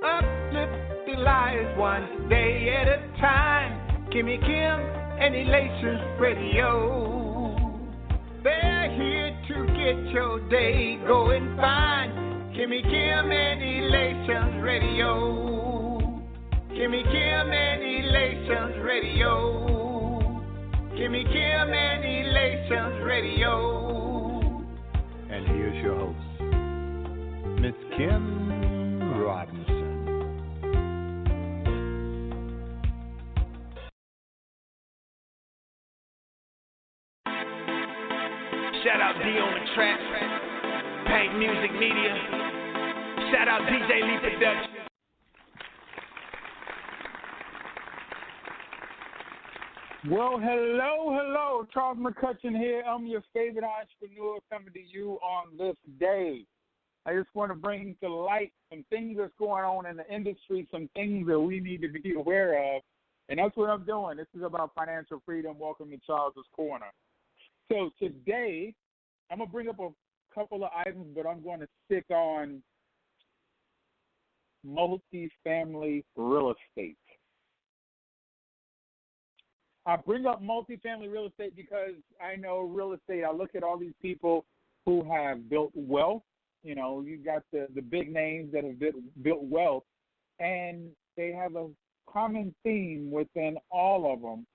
Uplift the lives one day at a time. Kimmy Kim and Elations Radio. They're here to get your day going fine. Kimmy Kim and Elations Radio. Kimmy Kim and Elations Radio. Kimmy Kim and Elations Radio. And here's your host, Miss Kim Robinson. Shout out D on the track, Paint Music Media. Shout out DJ Lee Production. Well, hello. Charles McCutchen here. I'm your favorite entrepreneur coming to you on this day. I just want to bring to light some things that's going on in the industry, some things that we need to be aware of, and that's what I'm doing. This is about financial freedom. Welcome to Charles's Corner. So today, I'm going to bring up a couple of items, but I'm going to stick on multifamily real estate. I bring up multifamily real estate because I know real estate, I look at all these people who have built wealth. You know, you got the big names that have built wealth, and they have a common theme within all of them,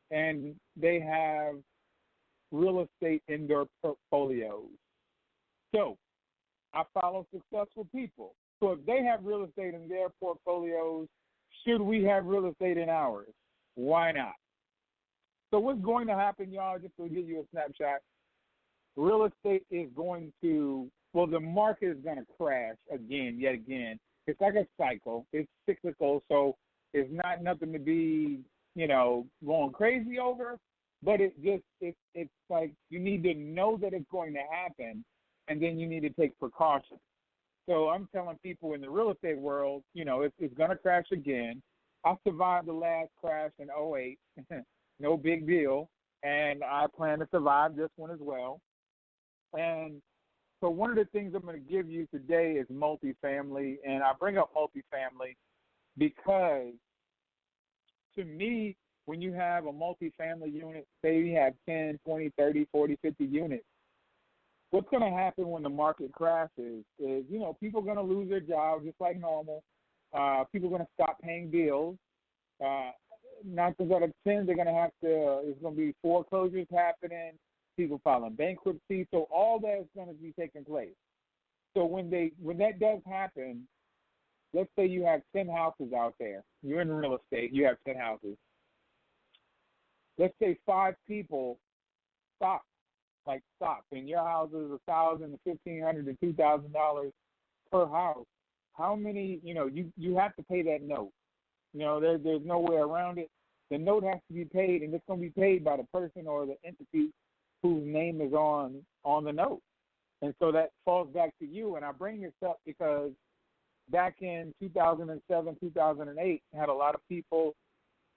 and they have real estate in their portfolios. So I follow successful people. So if they have real estate in their portfolios, should we have real estate in ours? Why not? So what's going to happen, y'all, just to give you a snapshot, real estate is going to, well, the market is going to crash yet again. It's like a cycle. It's cyclical, so it's not nothing to be, going crazy over. But it's like you need to know that it's going to happen, and then you need to take precautions. So I'm telling people in the real estate world, it's going to crash again. I survived the last crash in '08, no big deal, and I plan to survive this one as well. And so one of the things I'm going to give you today is multifamily, and I bring up multifamily because, to me, when you have a multifamily unit, say you have 10, 20, 30, 40, 50 units, what's going to happen when the market crashes is, people are going to lose their jobs just like normal. People are going to stop paying bills. 9 times out of 10, they're going to have to, there's going to be foreclosures happening, people filing bankruptcy. So all that is going to be taking place. So when that does happen, let's say you have 10 houses out there. You're in real estate. You have 10 houses. Let's say 5 people stop, and your house is $1,000 to $1,500 to $2,000 per house. How many? You have to pay that note. There's no way around it. The note has to be paid, and it's going to be paid by the person or the entity whose name is on the note. And so that falls back to you. And I bring this up because back in 2007, 2008, I had a lot of people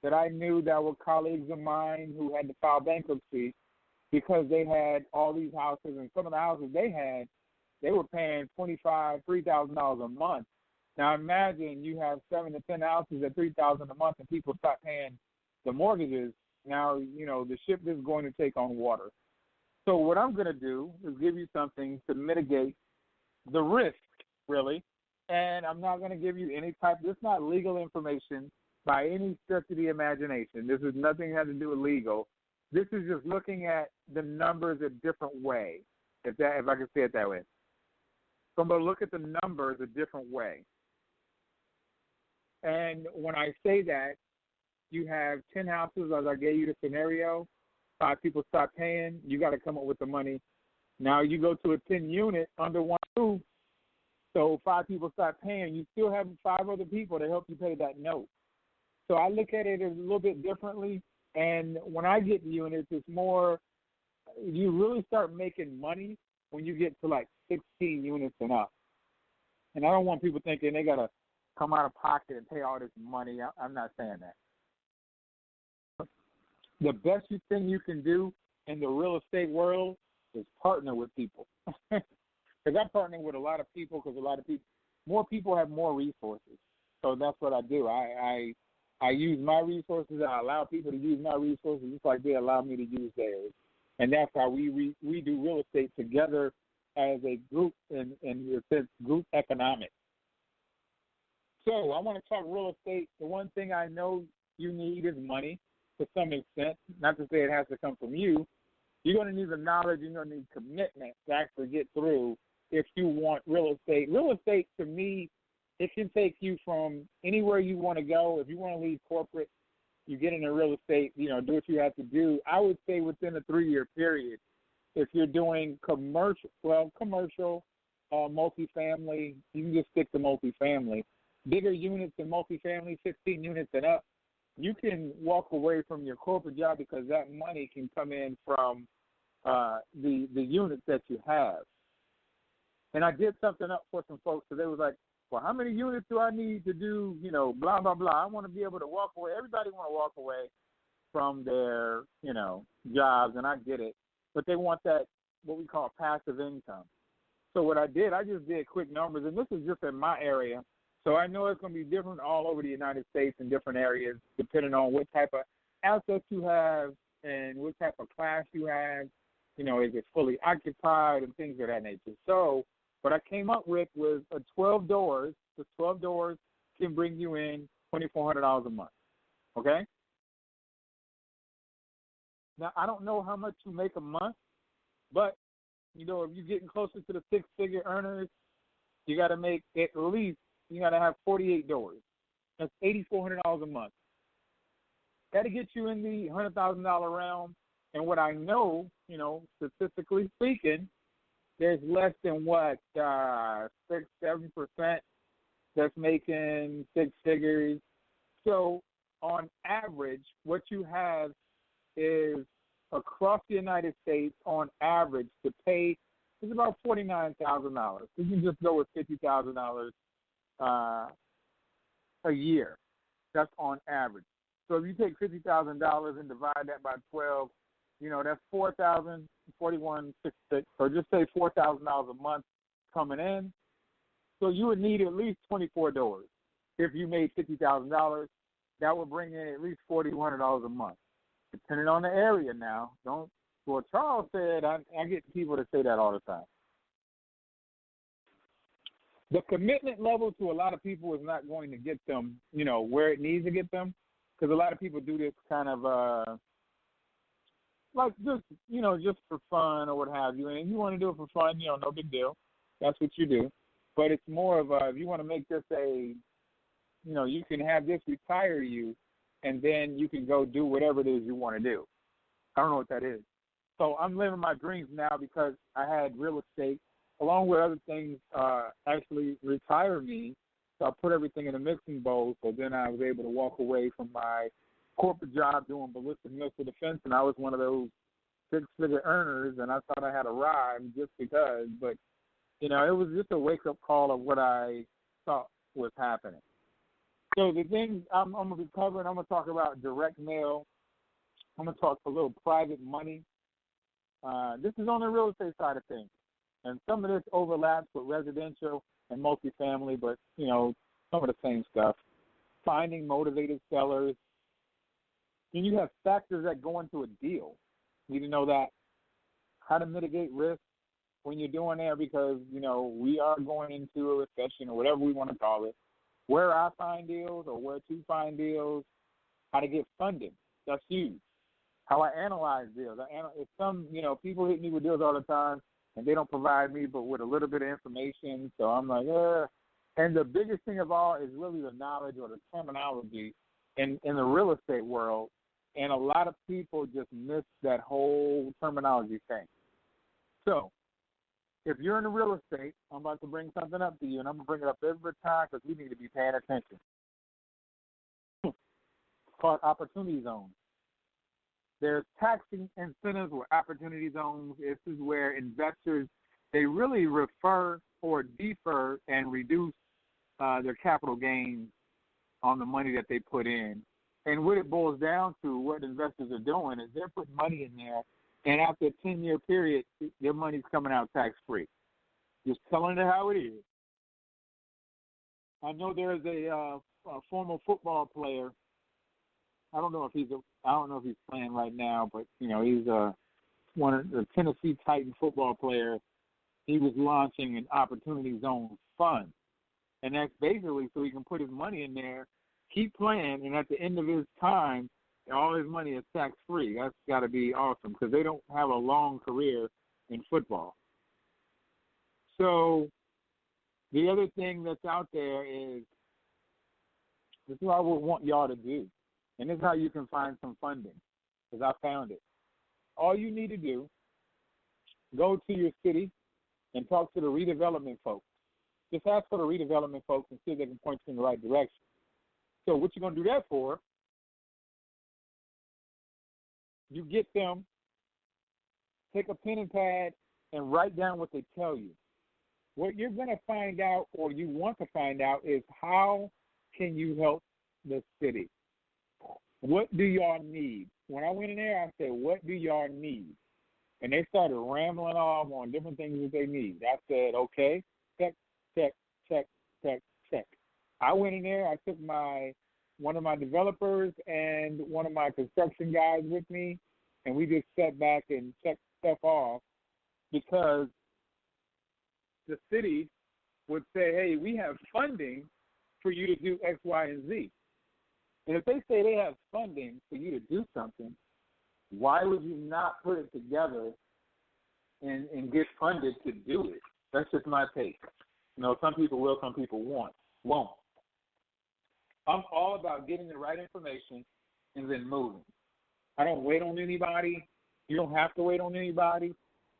that I knew that were colleagues of mine who had to file bankruptcy because they had all these houses, and some of the houses they were paying $2,500, $3,000 a month. Now imagine you have 7 to 10 houses at $3,000 a month, and people start paying the mortgages. Now the ship is going to take on water. So what I'm going to do is give you something to mitigate the risk, really. And I'm not going to give you any type. This is not legal information by any stretch of the imagination. This is nothing that has to do with legal. This is just looking at the numbers a different way, if I can say it that way. So I'm going to look at the numbers a different way. And when I say that, you have 10 houses, as I gave you the scenario, 5 people stop paying, you got to come up with the money. Now you go to a 10 unit under one roof, so 5 people start paying, you still have 5 other people to help you pay that note. So I look at it a little bit differently, and when I get units, it's more, you really start making money when you get to like 16 units and up. And I don't want people thinking they got to come out of pocket and pay all this money. I'm not saying that. The best thing you can do in the real estate world is partner with people. Because I partner with a lot of people because more people have more resources. So that's what I do. I use my resources. I allow people to use my resources just like they allow me to use theirs. And that's how we do real estate together as a group in a sense, group economics. So I want to talk real estate. The one thing I know you need is money to some extent. Not to say it has to come from you. You're going to need the knowledge. You're going to need commitment to actually get through if you want real estate. Real estate, to me, it can take you from anywhere you want to go. If you want to leave corporate, you get into real estate, do what you have to do. I would say within a 3-year period, if you're doing commercial, multifamily, you can just stick to multifamily. Bigger units in multifamily, 15 units and up, you can walk away from your corporate job because that money can come in from the units that you have. And I did something up for some folks, so they was like, well, how many units do I need to do, blah, blah, blah. I want to be able to walk away. Everybody want to walk away from their, jobs, and I get it. But they want that, what we call passive income. So what I just did quick numbers, and this is just in my area. So I know it's going to be different all over the United States in different areas, depending on what type of assets you have and what type of class you have. Is it fully occupied and things of that nature. So what I came up with was 12 doors. The 12 doors can bring you in $2,400 a month. Okay? Now, I don't know how much you make a month, but, if you're getting closer to the six-figure earners, you got to make at least, you got to have 48 doors. That's $8,400 a month. That'll get you in the $100,000 realm. And what I know, statistically speaking, there's less than 6-7% that's making six figures. So on average, what you have is across the United States, on average, to pay is about $49,000. You can just go with $50,000 a year. That's on average. So if you take $50,000 and divide that by 12, that's $4,041.66. So just say $4,000 a month coming in. So you would need at least 24 doors. If you made $50,000, that would bring in at least $4,100 a month, depending on the area. Now, Charles said, I get people to say that all the time. The commitment level to a lot of people is not going to get them, where it needs to get them, because a lot of people do this kind of just for fun or what have you. And if you want to do it for fun, no big deal. That's what you do. But it's more of if you want to make this you can have this retire you, and then you can go do whatever it is you want to do. I don't know what that is. So I'm living my dreams now because I had real estate, along with other things, actually retire me. So I put everything in a mixing bowl, so then I was able to walk away from my corporate job doing ballistic missile defense, and I was one of those six-figure earners, and I thought I had arrived just because. But, it was just a wake-up call of what I thought was happening. So the things I'm going to be covering, I'm going to talk about direct mail. I'm going to talk a little private money. This is on the real estate side of things. And some of this overlaps with residential and multifamily, but, some of the same stuff. Finding motivated sellers. Then you have factors that go into a deal. You need to know that. How to mitigate risk when you're doing that because, we are going into a recession or whatever we want to call it. Where I find deals or where to find deals. How to get funding. That's huge. How I analyze deals. If some, people hit me with deals all the time and they don't provide me but with a little bit of information. So I'm like, And the biggest thing of all is really the knowledge or the terminology in the real estate world. And a lot of people just miss that whole terminology thing. So if you're in the real estate, I'm about to bring something up to you, and I'm going to bring it up every time because we need to be paying attention. It's called opportunity zones. There's taxing incentives or opportunity zones. This is where investors, they really refer or defer and reduce their capital gains on the money that they put in. And what it boils down to, what investors are doing is they're putting money in there, and after a 10-year period, their money's coming out tax-free. Just telling it how it is. I know there's a former football player. I don't know if he's playing right now, but he's one of the Tennessee Titan football player. He was launching an Opportunity Zone fund, and that's basically so he can put his money in there, keep playing, and at the end of his time, all his money is tax free. That's got to be awesome because they don't have a long career in football. So the other thing that's out there is, this is what I would want y'all to do, and this is how you can find some funding, because I found it. All you need to do, go to your city and talk to the redevelopment folks. Just ask for the redevelopment folks and see if they can point you in the right direction. So what you're going to do that for, you get them, take a pen and pad, and write down what they tell you. What you're going to find out, or you want to find out, is how can you help the city? What do y'all need? When I went in there, I said, what do y'all need? And they started rambling off on different things that they need. I said, okay, check, check, check, check, check. I went in there, I took one of my developers and one of my construction guys with me, and we just sat back and checked stuff off, because the city would say, hey, we have funding for you to do X, Y, and Z. And if they say they have funding for you to do something, why would you not put it together and get funded to do it? That's just my take. Some people will, some people won't. I'm all about getting the right information and then moving. I don't wait on anybody. You don't have to wait on anybody.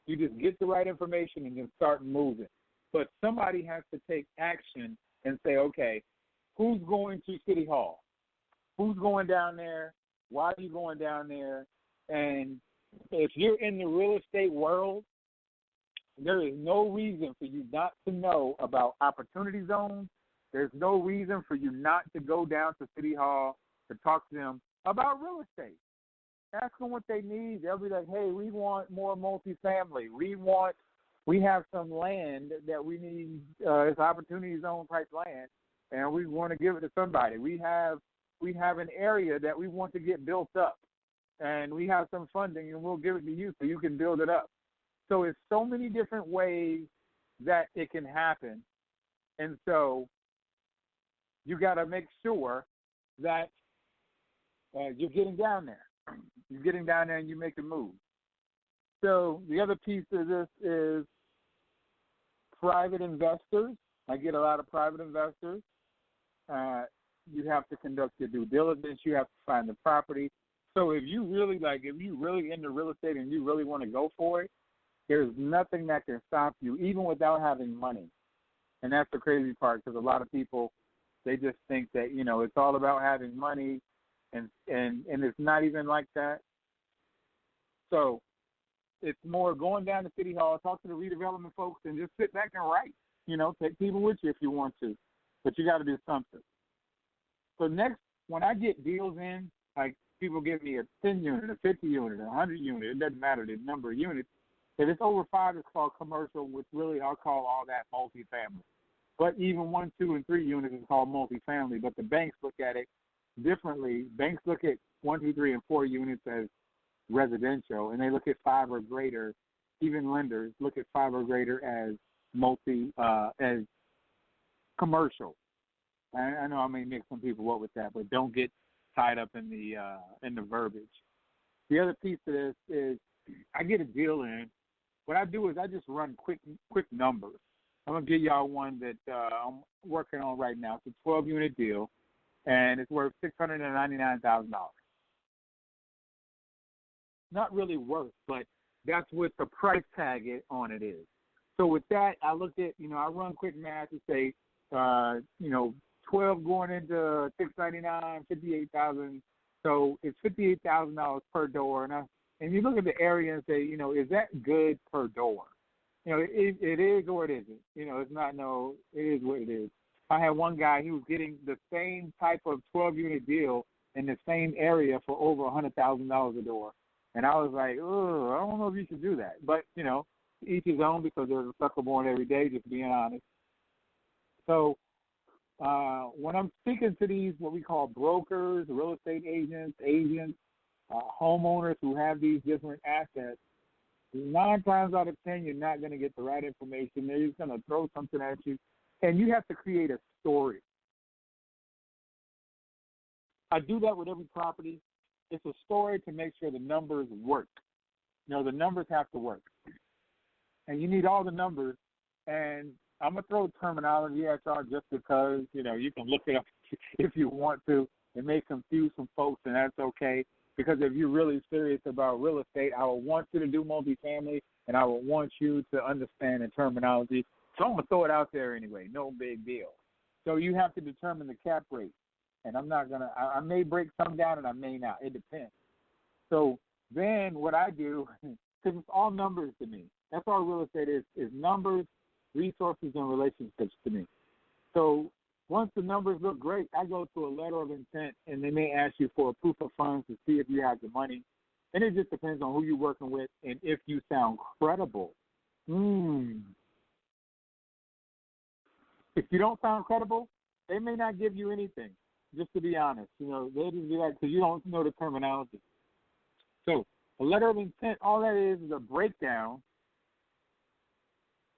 You just get the right information and then start moving. But somebody has to take action and say, okay, who's going to City Hall? Who's going down there? Why are you going down there? And if you're in the real estate world, there is no reason for you not to know about opportunity zones. There's no reason for you not to go down to City Hall to talk to them about real estate. Ask them what they need. They'll be like, hey, we want more multifamily. We have some land that we need. It's opportunity zone type land, and we want to give it to somebody. We have an area that we want to get built up, and we have some funding, and we'll give it to you so you can build it up. So it's so many different ways that it can happen, and so you got to make sure that you're getting down there. You're getting down there and you make a move. So the other piece of this is private investors. I get a lot of private investors. You have to conduct your due diligence. You have to find the property. So if you really into real estate and you really want to go for it, there's nothing that can stop you, even without having money. And that's the crazy part, because a lot of people, they just think that, it's all about having money, and it's not even like that. So it's more going down to City Hall, talk to the redevelopment folks, and just sit back and write. Take people with you if you want to, but you got to do something. So next, when I get deals in, like people give me a 10 unit, a 50 unit, a 100 unit, it doesn't matter the number of units. If it's over 5, it's called commercial, which really I'll call all that multifamily. But even 1, 2, and 3 units is called multifamily, but the banks look at it differently. Banks look at 1, 2, 3, and 4 units as residential, and they look at 5 or greater. Even lenders look at 5 or greater as as commercial. I know I may mix some people up with that, but don't get tied up in the verbiage. The other piece of this is I get a deal in. What I do is I just run quick numbers. I'm going to give y'all one that I'm working on right now. It's a 12-unit deal, and it's worth $699,000. Not really worth, but that's what the price tag on it is. So with that, I looked at, I run quick math and say, 12 going into $699, $58,000. So it's $58,000 per door. And you look at the area and say, is that good per door? It is or it isn't. It's not it is what it is. I had one guy, he was getting the same type of 12-unit deal in the same area for over $100,000 a door. And I was like, I don't know if you should do that. But, each his own, because there's a sucker born every day, just being honest. So When I'm speaking to these, what we call brokers, real estate agents, homeowners who have these different assets, 9 times out of 10, you're not going to get the right information. They're just going to throw something at you, and you have to create a story. I do that with every property. It's a story to make sure the numbers work. The numbers have to work. And you need all the numbers. And I'm going to throw terminology at y'all just because, you can look it up if you want to. It may confuse some folks, and that's okay. Because if you're really serious about real estate, I would want you to do multifamily, and I would want you to understand the terminology. So I'm going to throw it out there anyway. No big deal. So you have to determine the cap rate. And I'm not going to – I may break some down and I may not. It depends. So then what I do, because it's all numbers to me. That's all real estate is numbers, resources, and relationships to me. So once the numbers look great, I go to a letter of intent, and they may ask you for a proof of funds to see if you have the money. And it just depends on who you're working with and if you sound credible. If you don't sound credible, they may not give you anything, just to be honest. They just do that because you don't know the terminology. So a letter of intent, all that is a breakdown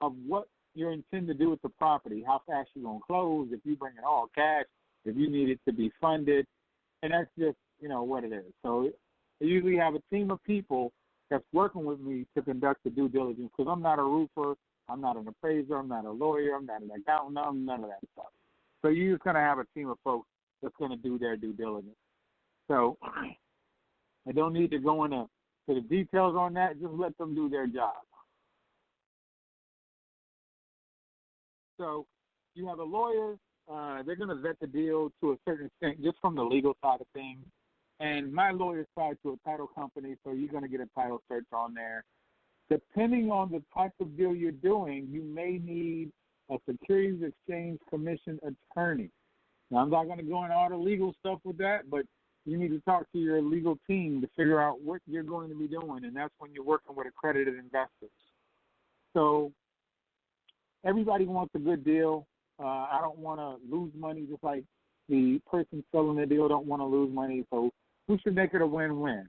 of what you intend to do with the property, how fast you're going to close, if you bring it all cash, if you need it to be funded, and that's just, what it is. So I usually have a team of people that's working with me to conduct the due diligence because I'm not a roofer, I'm not an appraiser, I'm not a lawyer, I'm not an accountant, I'm none of that stuff. So you're just going to have a team of folks that's going to do their due diligence. So I don't need to go into the details on that. Just let them do their job. So you have a lawyer. They're going to vet the deal to a certain extent just from the legal side of things. And my lawyer's tied to a title company, so you're going to get a title search on there. Depending on the type of deal you're doing, you may need a Securities Exchange Commission attorney. Now, I'm not going to go into all the legal stuff with that, but you need to talk to your legal team to figure out what you're going to be doing, and that's when you're working with accredited investors. So everybody wants a good deal. I don't want to lose money, just like the person selling the deal don't want to lose money, so we should make it a win-win.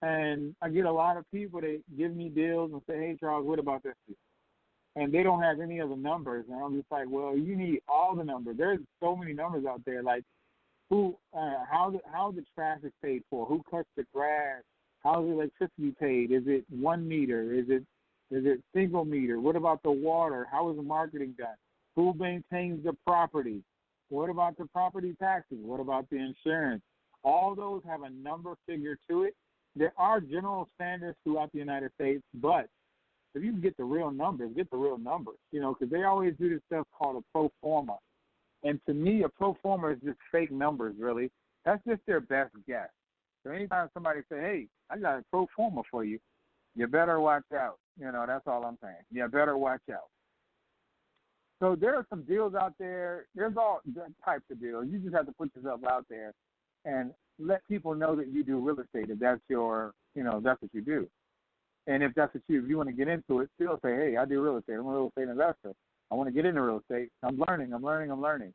And I get a lot of people that give me deals and say, hey, Charles, what about this deal? And they don't have any of the numbers. And I'm just like, well, you need all the numbers. There's so many numbers out there, like how the trash is paid for, who cuts the grass, how is the electricity paid, is it 1 meter, is it single meter, what about the water, how is the marketing done, who maintains the property, what about the property taxes, what about the insurance? All those have a number figure to it. There are general standards throughout the United States, but if you can get the real numbers, because they always do this stuff called a pro forma. And to me, a pro forma is just fake numbers, really. That's just their best guess. So anytime somebody say, hey, I got a pro forma for you, you better watch out. That's all I'm saying. You better watch out. So there are some deals out there. There's all types of deals. You just have to put yourself out there and let people know that you do real estate, if that's that's what you do. And if that's what if you want to get into it, still say, hey, I do real estate. I'm a real estate investor. I want to get into real estate. I'm learning.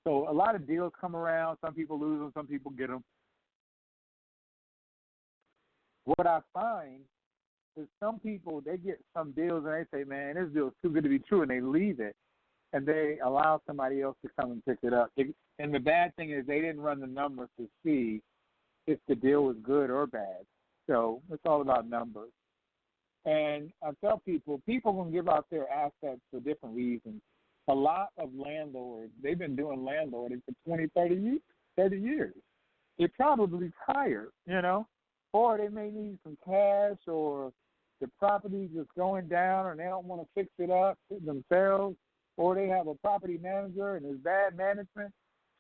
So a lot of deals come around. Some people lose them. Some people get them. What I find is some people, they get some deals and they say, man, this deal is too good to be true, and they leave it, and they allow somebody else to come and pick it up. And the bad thing is they didn't run the numbers to see if the deal was good or bad. So it's all about numbers. And I tell people can give out their assets for different reasons. A lot of landlords, they've been doing landlording for 20, 30 years. They're probably tired, or they may need some cash, or the property's just going down and they don't want to fix it up themselves, or they have a property manager and there's bad management.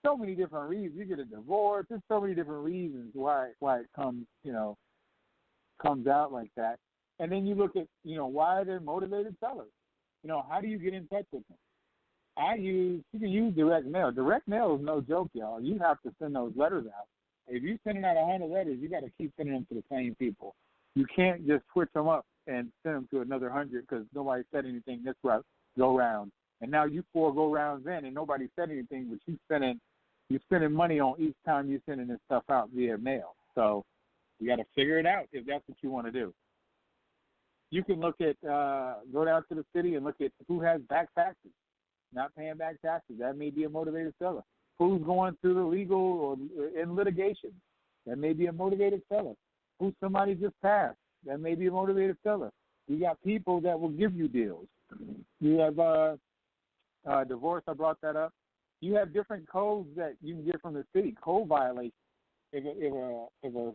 So many different reasons. You get a divorce. There's so many different reasons why it comes out like that. And then you look at, why they're motivated sellers. How do you get in touch with them? You can use direct mail. Direct mail is no joke, y'all. You have to send those letters out. If you're sending out 100 letters, you got to keep sending them to the same people. You can't just switch them up and send them to another 100 because nobody said anything this go round. And now you 4 go rounds in and nobody said anything, but you're spending money on each time you're sending this stuff out via mail. So you got to figure it out if that's what you want to do. You can look at, go down to the city and look at who has back taxes, not paying back taxes. That may be a motivated seller. Who's going through the legal or in litigation? That may be a motivated seller. Who somebody just passed? That may be a motivated seller. You got people that will give you deals. You have divorce. I brought that up. You have different codes that you can get from the city. Code violations. If a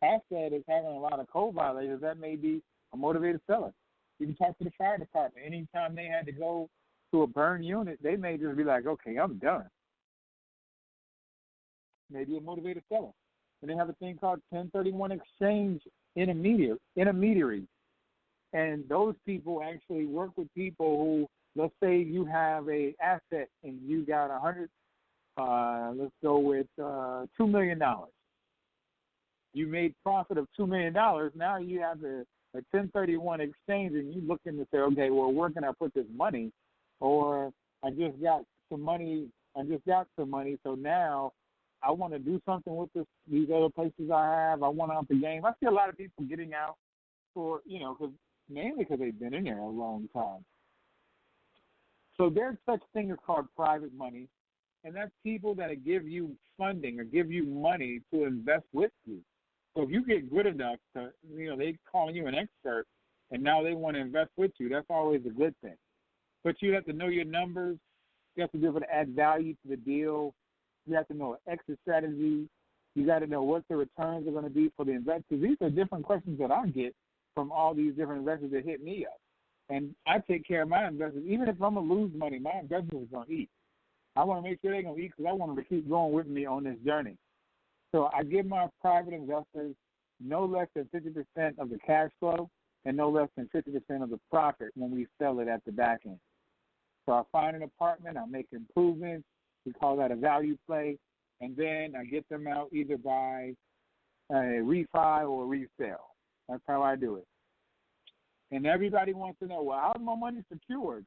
asset is having a lot of code violations, that may be a motivated seller. You can talk to the fire department. Anytime they had to go to a burn unit, they may just be like, okay, I'm done. Maybe a motivated seller. And they have a thing called 1031 exchange intermediaries. And those people actually work with people who, let's say you have a asset and you got 100, let's go with $2 million. You made profit of $2 million. Now you have a 1031 exchange and you looking to say, okay, well, where can I put this money? Or I just got some money, so now I want to do something with these other places I have. I want to up the game. I see a lot of people getting out for, mainly because they've been in there a long time. So there's such thing as called private money, and that's people that give you funding or give you money to invest with you. So if you get good enough to, they calling you an expert, and now they want to invest with you, that's always a good thing. But you have to know your numbers. You have to be able to add value to the deal. You have to know an exit strategy. You got to know what the returns are going to be for the investors. These are different questions that I get from all these different investors that hit me up. And I take care of my investors. Even if I'm going to lose money, my investors are going to eat. I want to make sure they're going to eat because I want them to keep going with me on this journey. So I give my private investors no less than 50% of the cash flow and no less than 50% of the profit when we sell it at the back end. So I find an apartment, I make improvements, we call that a value play, and then I get them out either by a refi or a resale. That's how I do it. And everybody wants to know, well, how's my money secured?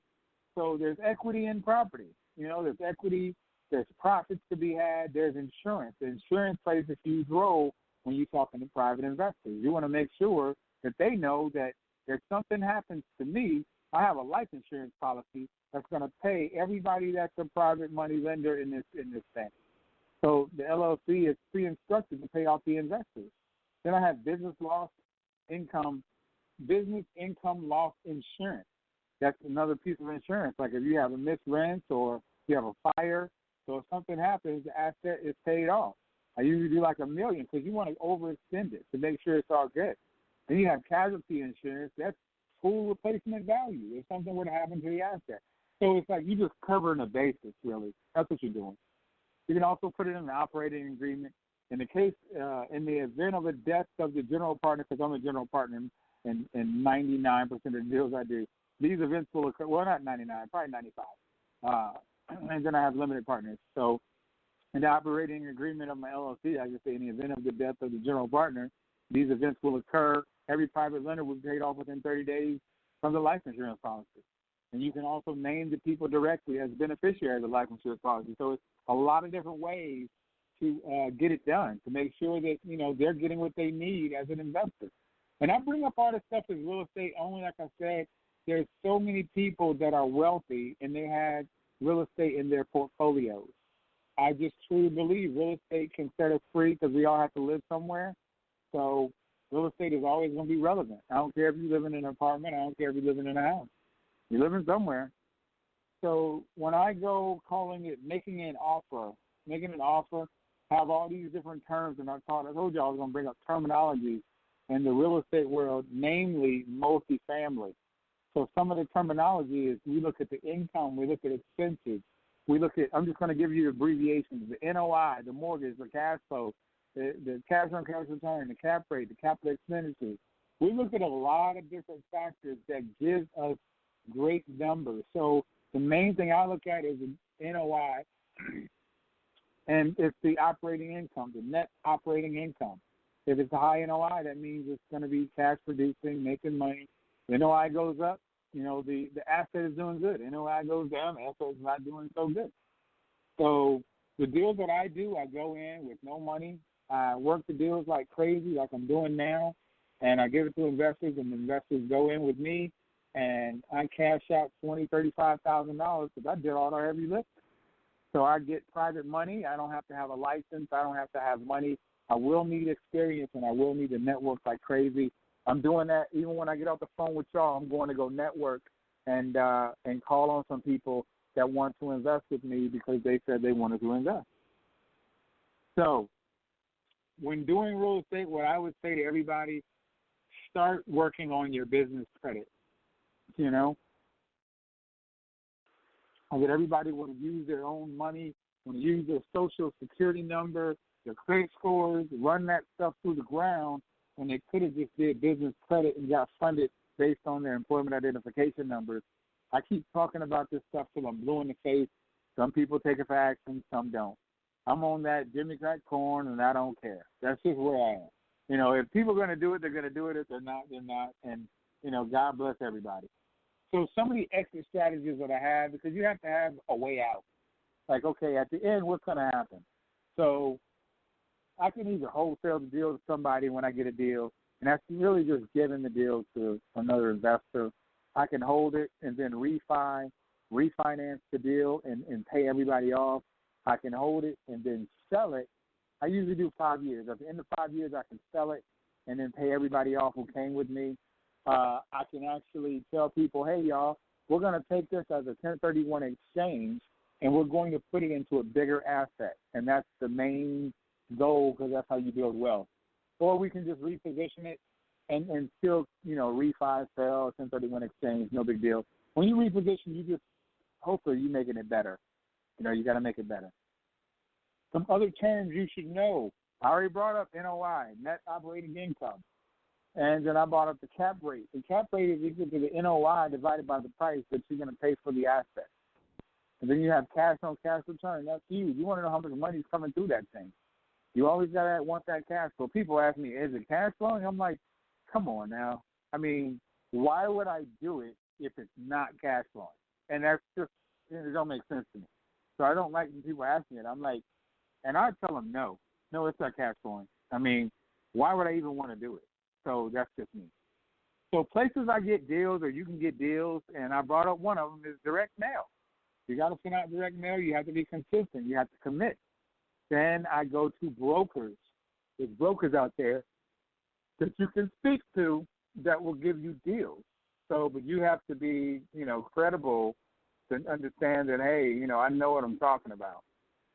So there's equity in property. There's equity, there's profits to be had, there's insurance. The insurance plays a huge role when you're talking to private investors. You want to make sure that they know that if something happens to me, I have a life insurance policy that's going to pay everybody that's a private money lender in this thing. So the LLC is pre-instructed to pay off the investors. Then I have business income loss insurance. That's another piece of insurance. Like if you have a missed rent or you have a fire, so if something happens, the asset is paid off. I usually do like $1 million because you want to overextend it to make sure it's all good. Then you have casualty insurance. That's full replacement value if something were to happen to the asset. So it's like you just covering the basis, really. That's what you're doing. You can also put it in an operating agreement. In the case, in the event of a death of the general partner, because I'm a general partner in 99% of the deals I do, these events will occur. Well, not 99, probably 95. And then I have limited partners. So in the operating agreement of my LLC, I just say in the event of the death of the general partner, these events will occur. Every private lender will be paid off within 30 days from the life insurance policy. And you can also name the people directly as beneficiaries of the life insurance policy. So it's a lot of different ways to get it done, to make sure that, they're getting what they need as an investor. And I bring up all this stuff as real estate only, like I said, there's so many people that are wealthy and they have real estate in their portfolios. I just truly believe real estate can set us free because we all have to live somewhere. So real estate is always going to be relevant. I don't care if you live in an apartment. I don't care if you live in a house. You're living somewhere. So when I go calling it making an offer, have all these different terms, and I told you I was going to bring up terminology in the real estate world, namely multifamily. So some of the terminology is we look at the income, we look at expenses, we look at, I'm just going to give you abbreviations, the NOI, the mortgage, the cash flow, the cash on cash return, the cap rate, the capital expenditures. We look at a lot of different factors that give us great numbers. So the main thing I look at is the NOI, and it's the operating income, the net operating income. If it's a high NOI, that means it's going to be cash producing, making money. The NOI goes up, the asset is doing good. NOI goes down, the asset is not doing so good. So the deals that I do, I go in with no money. I work the deals like crazy, like I'm doing now, and I give it to investors, and the investors go in with me, and I cash out $20,000, $35,000 because I did all the heavy lifting. So I get private money. I don't have to have a license. I don't have to have money. I will need experience, and I will need to network like crazy. I'm doing that even when I get off the phone with y'all. I'm going to go network and call on some people that want to invest with me because they said they wanted to invest. So when doing real estate, what I would say to everybody, start working on your business credit. I get everybody want to use their own money, want to use their social security number, their credit scores, run that stuff through the ground, when they could have just did business credit and got funded based on their employment identification numbers. I keep talking about this stuff till I'm blue in the face. Some people take it for action, some don't. I'm on that Jimmy Crack Corn, and I don't care. That's just where I am. If people are going to do it, they're going to do it. If they're not, they're not. And, God bless everybody. So some of the exit strategies that I have, because you have to have a way out. Like, okay, at the end, what's going to happen? So I can either wholesale the deal to somebody when I get a deal, and that's really just giving the deal to another investor. I can hold it and then refinance the deal and pay everybody off. I can hold it and then sell it. I usually do 5 years. At the end of 5 years, I can sell it and then pay everybody off who came with me. I can actually tell people, hey, y'all, we're going to take this as a 1031 exchange, and we're going to put it into a bigger asset. And that's the main goal, because that's how you build wealth. Or we can just reposition it and still, refi, sell, 1031 exchange, no big deal. When you reposition, hopefully you're making it better. You got to make it better. Some other terms you should know. I already brought up NOI, net operating income. And then I brought up the cap rate. The cap rate is equal to the NOI divided by the price that you're going to pay for the asset. And then you have cash on cash return. That's huge. You want to know how much money is coming through that thing. You always got to want that cash flow. People ask me, is it cash flowing? I'm like, come on now. I mean, why would I do it if it's not cash flowing? And that's just, it don't make sense to me. So I don't like when people ask me it. I'm like, and I tell them, no, it's not cash flowing. I mean, why would I even want to do it? So that's just me. So places I get deals, or you can get deals, and I brought up one of them is direct mail. You got to send out direct mail. You have to be consistent. You have to commit. Then I go to brokers. There's brokers out there that you can speak to that will give you deals. So, but you have to be, credible to understand that, hey, I know what I'm talking about.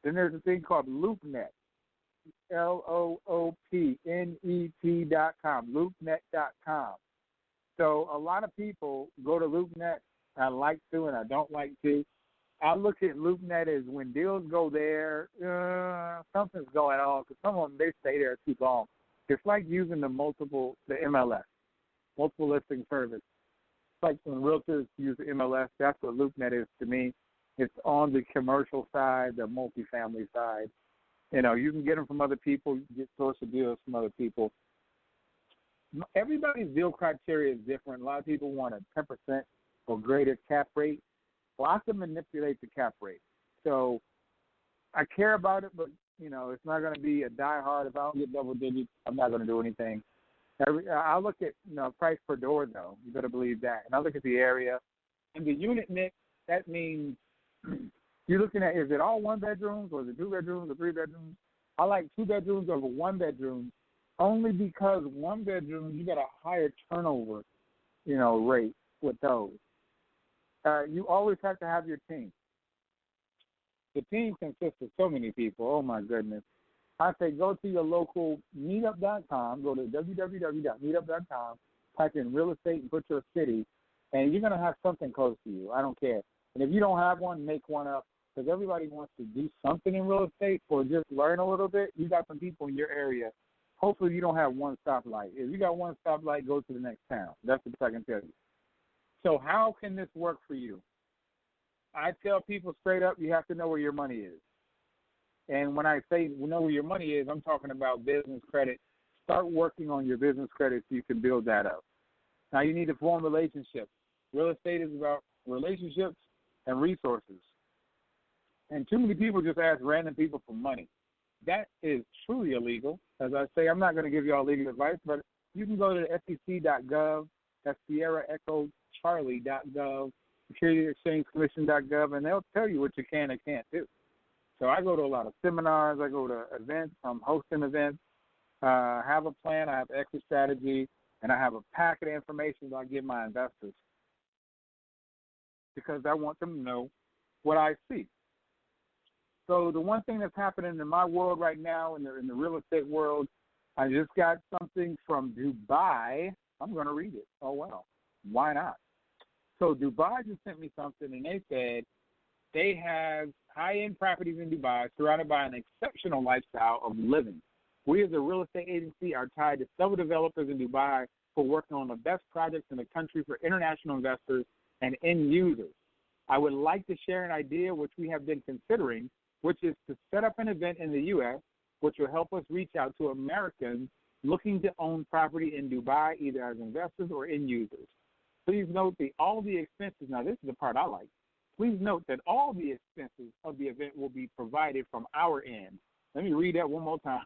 Then there's a thing called LoopNet, LoopNet.com, LoopNet.com. So a lot of people go to LoopNet. I like to and I don't like to. I look at LoopNet as when deals go there, something's going on, because some of them, they stay there too long. It's like using the MLS, multiple listing service. It's like when realtors use the MLS, that's what LoopNet is to me. It's on the commercial side, the multifamily side. You can get them from other people. You can get source of deals from other people. Everybody's deal criteria is different. A lot of people want a 10% or greater cap rate. Well, I can manipulate the cap rate. So I care about it, but, it's not going to be a diehard. If I don't get double digits, I'm not going to do anything. I look at, price per door, though. You better believe that. And I look at the area. And the unit mix, that means you're looking at, is it all one bedrooms, or is it 2 bedrooms or 3 bedrooms? I like 2 bedrooms over 1 bedroom, only because 1 bedroom, you got a higher turnover, rate with those. You always have to have your team. The team consists of so many people. Oh, my goodness. I say go to your local meetup.com, go to www.meetup.com, type in real estate and put your city, and you're going to have something close to you. I don't care. And if you don't have one, make one up, because everybody wants to do something in real estate or just learn a little bit. You got some people in your area. Hopefully you don't have one stoplight. If you got one stoplight, go to the next town. That's what I can tell you. So how can this work for you? I tell people straight up, you have to know where your money is. And when I say know where your money is, I'm talking about business credit. Start working on your business credit so you can build that up. Now, you need to form relationships. Real estate is about relationships and resources. And too many people just ask random people for money. That is truly illegal. As I say, I'm not going to give you all legal advice, but you can go to the SEC.gov, that's Sierra Echo Charlie.gov, Securities Exchange Commission.gov, and they'll tell you what you can and can't do. So I go to a lot of seminars, I go to events, I'm hosting events, I have a plan, I have exit strategy, and I have a packet of information that I give my investors because I want them to know what I see. So the one thing that's happening in my world right now, in the real estate world, I just got something from Dubai. I'm going to read it. Oh, well, why not? So Dubai just sent me something, and they said they have high-end properties in Dubai surrounded by an exceptional lifestyle of living. We as a real estate agency are tied to several developers in Dubai for working on the best projects in the country for international investors and end users. I would like to share an idea which we have been considering, which is to set up an event in the U.S. which will help us reach out to Americans looking to own property in Dubai, either as investors or end users. Please note that all the expenses, now this is the part I like, please note that all the expenses of the event will be provided from our end. Let me read that one more time.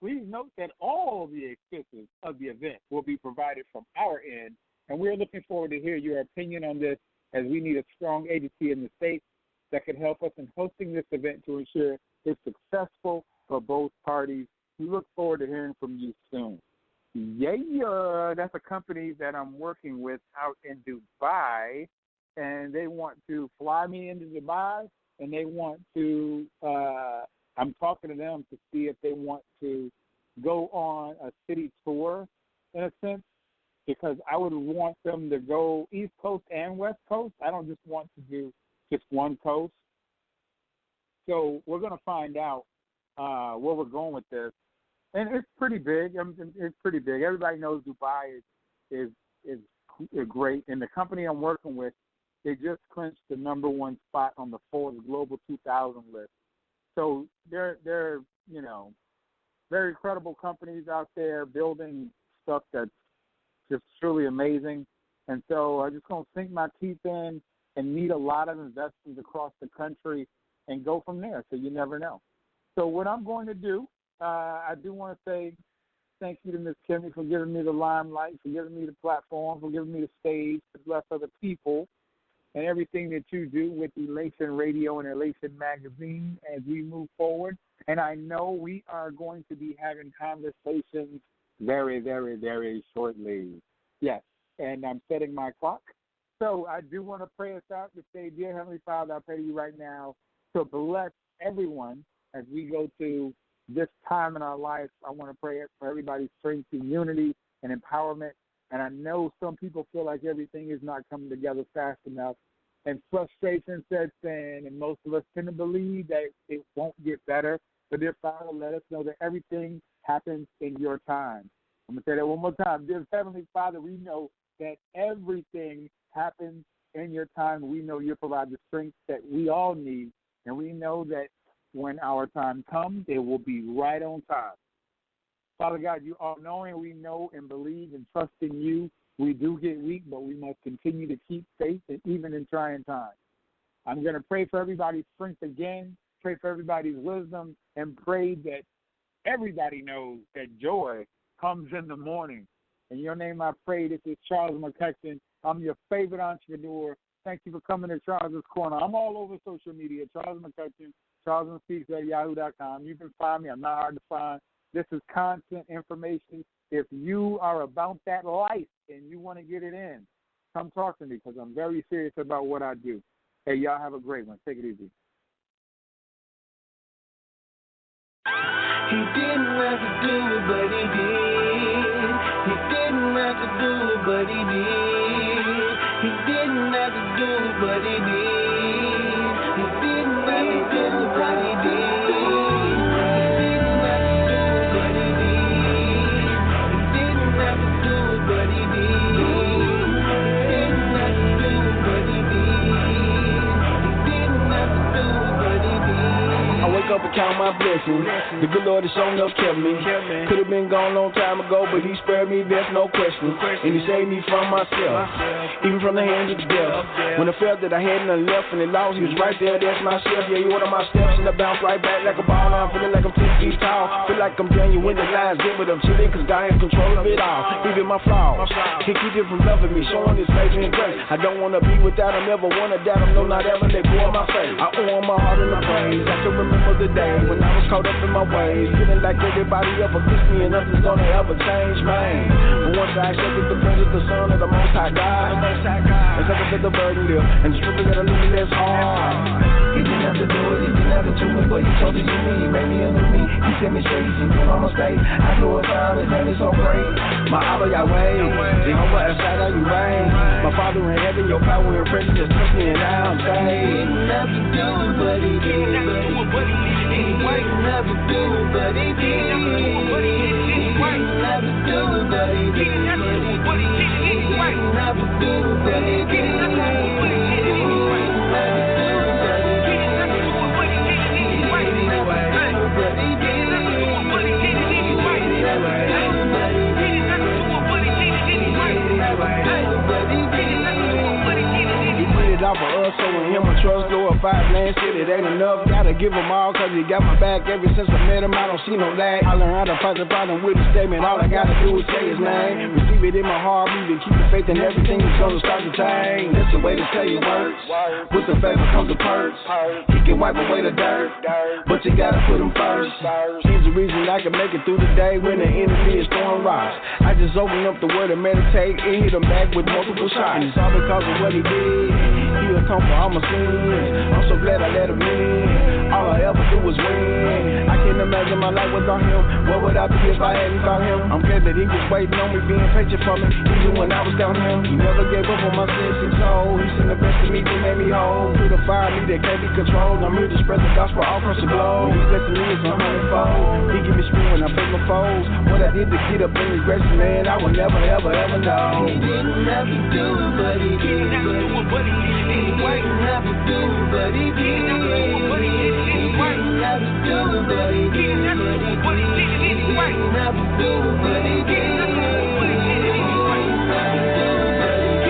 Please note that all the expenses of the event will be provided from our end, and we're looking forward to hear your opinion on this, as we need a strong agency in the state that can help us in hosting this event to ensure it's successful for both parties. We look forward to hearing from you soon. Yeah, that's a company that I'm working with out in Dubai, and they want to fly me into Dubai, and they want to, I'm talking to them to see if they want to go on a city tour, in a sense, because I would want them to go East Coast and West Coast. I don't just want to do just one coast. So we're going to find out where we're going with this. And it's pretty big. It's pretty big. Everybody knows Dubai is great. And the company I'm working with, they just clinched the #1 spot on the Forbes Global 2000 list. So they're very credible companies out there building stuff that's just truly amazing. And so I'm just going to sink my teeth in and meet a lot of investors across the country and go from there. So you never know. So what I'm going to do, I do want to say thank you to Ms. Kimmy for giving me the limelight, for giving me the platform, for giving me the stage to bless other people, and everything that you do with Elation Radio and Elation Magazine as we move forward. And I know we are going to be having conversations very, very, very shortly. Yes, and I'm setting my clock. So I do want to pray us out to say, Dear Heavenly Father, I pray to you right now to bless everyone as we go to this time in our life. I want to pray for everybody's strength and unity and empowerment. And I know some people feel like everything is not coming together fast enough, and frustration sets in, and most of us tend to believe that it won't get better. But dear Father, let us know that everything happens in your time. I'm going to say that one more time. Dear Heavenly Father, we know that everything happens in your time. We know you provide the strength that we all need, and we know that when our time comes, it will be right on time. Father God, you all knowing, we know and believe and trust in you. We do get weak, but we must continue to keep faith, and even in trying times. I'm going to pray for everybody's strength again, pray for everybody's wisdom, and pray that everybody knows that joy comes in the morning. In your name I pray. This is Charles McCutchen. I'm your favorite entrepreneur. Thank you for coming to Charles's Corner. I'm all over social media, Charles McCutchen, charlesmcspeaks@yahoo.com. You can find me. I'm not hard to find. This is content information. If you are about that life and you want to get it in, come talk to me, because I'm very serious about what I do. Hey, y'all have a great one. Take it easy. He didn't have to do it, but he did. He didn't have to do it, but he did. He didn't have to do it, but he did. He didn't have to do it, but he did. Wake up to count my blessings. The good Lord has shown up, kept me. Could have been gone a long time ago, but he spared me, there's no question. And he saved me from myself, even from the hands of death. When I felt that I had nothing left and it lost, he was right there, that's my chef. Yeah, he ordered my steps and I bounce right back like a ball. Now I'm feeling like I'm 10 feet tall. Feel like I'm genuine, the lines in, but I'm chilling cause God has control of it all. Even my flaws, he keep it from loving me, showing his favor and grace. I don't wanna be without him, never wanna doubt him, no, not ever, they pour my face. I owe him my heart and the praise. I can remember the day when I was caught up in my ways, feeling like everybody ever kissed me and nothing's gonna ever change, man. But once I accepted the presence, the Son of the Most High God, and take up the burden live, and the struggle got a little less hard. He didn't have to do it, he didn't have to do it, but he told it to me, he made me into me. He set me straight, he knew my mistake. I glorify his name is so great. My Abba Yahweh, Jehovah Asada, you reign. My Father in heaven, your power and presence just touched me and now I'm saved. He didn't have to do it, but he did. He didn't have to do it, but he did. He didn't have to do it, but he did. He didn't have to do it, but he did. He didn't have to do it, but he did. He didn't have to do it, but he did. Out for us, so in him I trust, glorified man, said it ain't enough, gotta give him all, cause he got my back ever since I met him, I don't see no lag, I learned how to fight the problem with a statement, all I gotta do is say his name, receive it in my heart, even keep the faith in everything, is gonna start to change, that's the way to say it works, with the favor comes the perks, he can wipe away the dirt, but you gotta put him first, he's the reason I can make it through the day when the enemy is throwing rocks, I just open up the word and meditate, and hit him back with multiple shots, it's all because of what he did. He atoned for all my sins. I'm so glad I let him in. All I ever do was win. I can't imagine my life without him. What would I be if I hadn't found him? I'm glad that he was waiting on me, being patient for me, even when I was down him. He never gave up on my sins and soul. He sent the best of me to make me whole. Purify me that can't be controlled. I'm here to spread the gospel all across the globe. He's blessing me is 100-fold. He give me strength when I face my foes. What I did to get up in his grace, man, I will never, ever, ever know. He didn't have to do it, but he did. He didn't have to do it, but he did. He didn't have to do it, but he did. He didn't have to do it, but he did. He didn't have to do it, but he did. He didn't have to do it, but he did. He didn't have to do it, but he did. He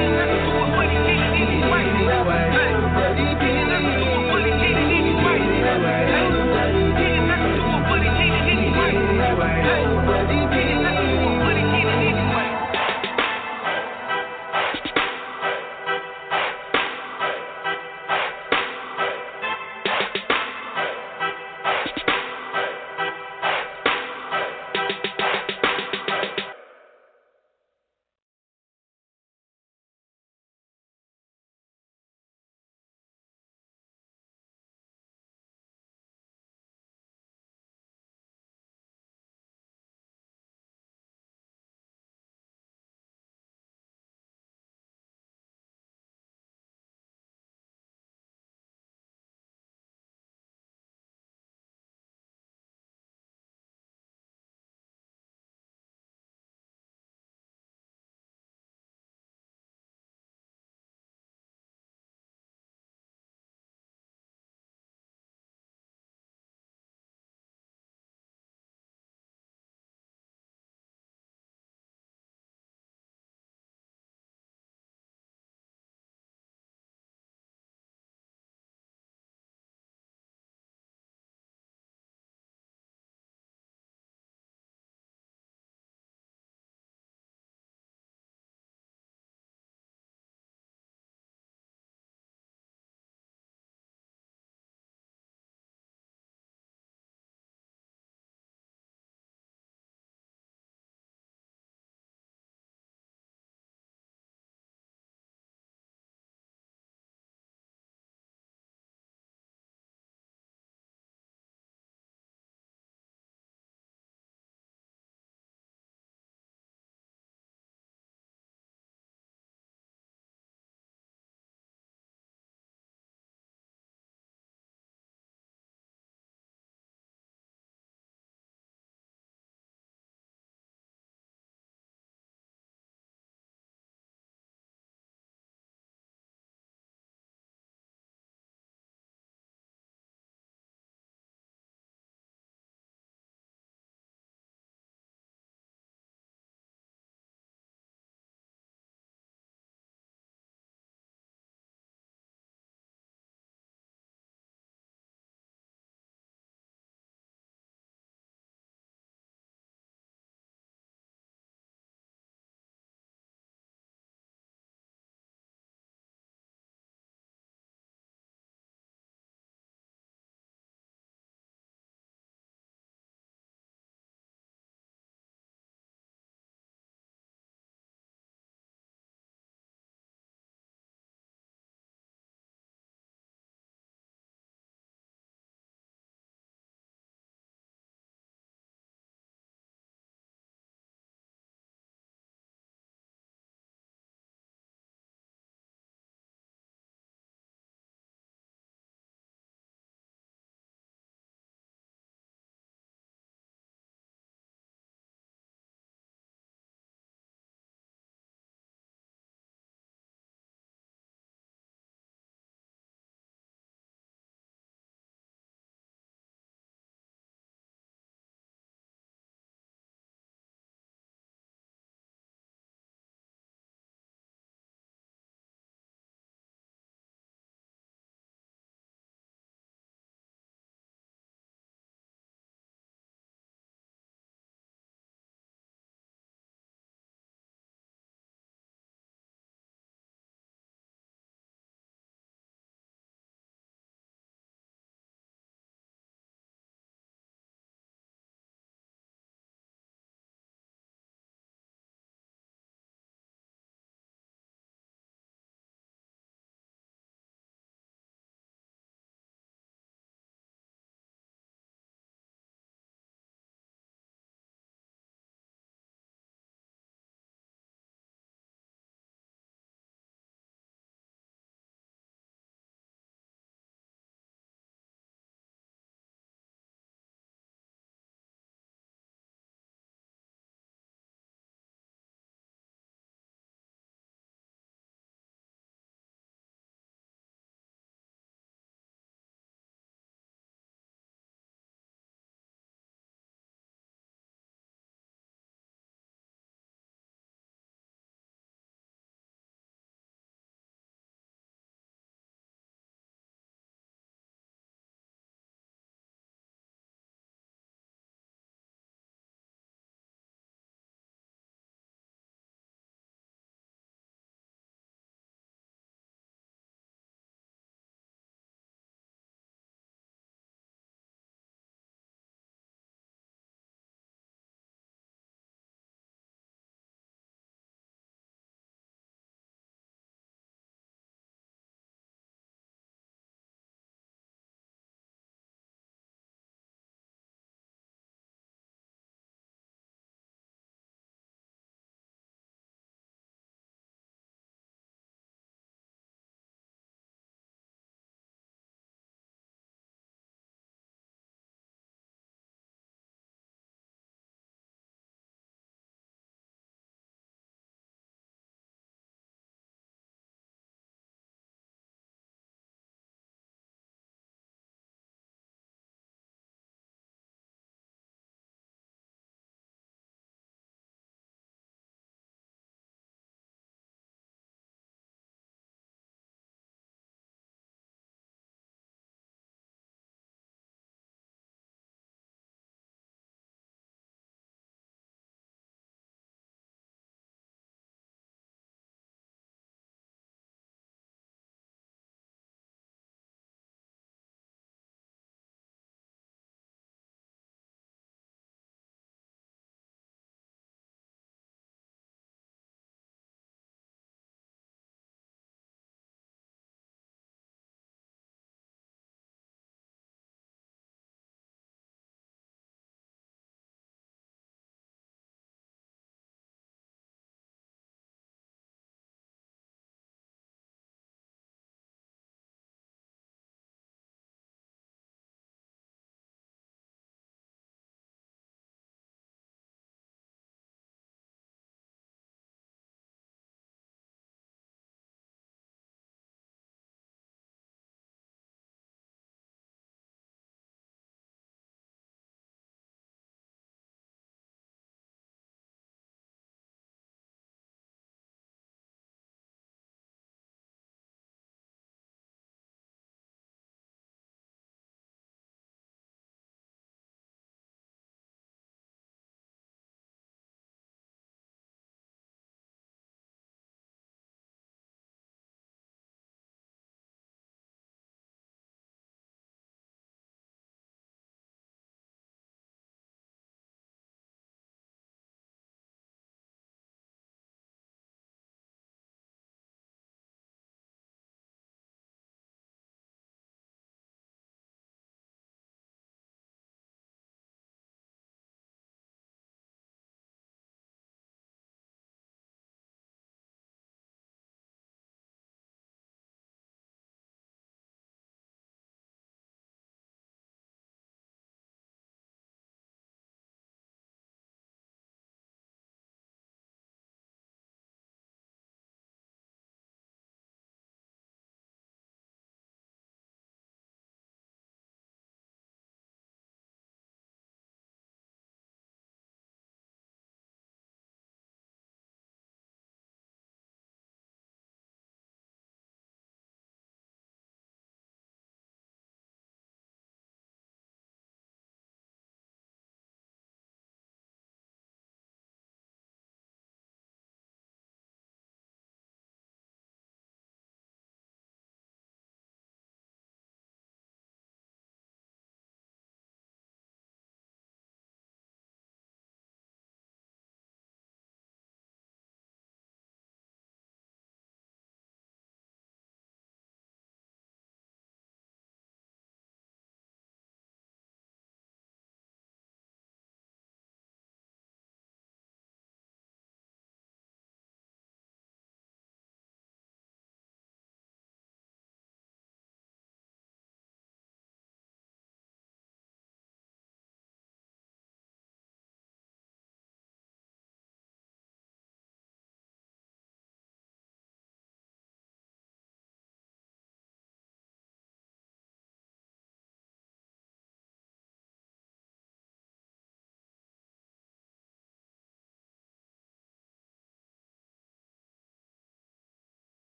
didn't have to do it, but he did. He didn't have to do it, but he did. He didn't have to do it, but he did. He didn't have to do it, but he did. He didn't have to do it, but he did. He didn't have to do it, but he did.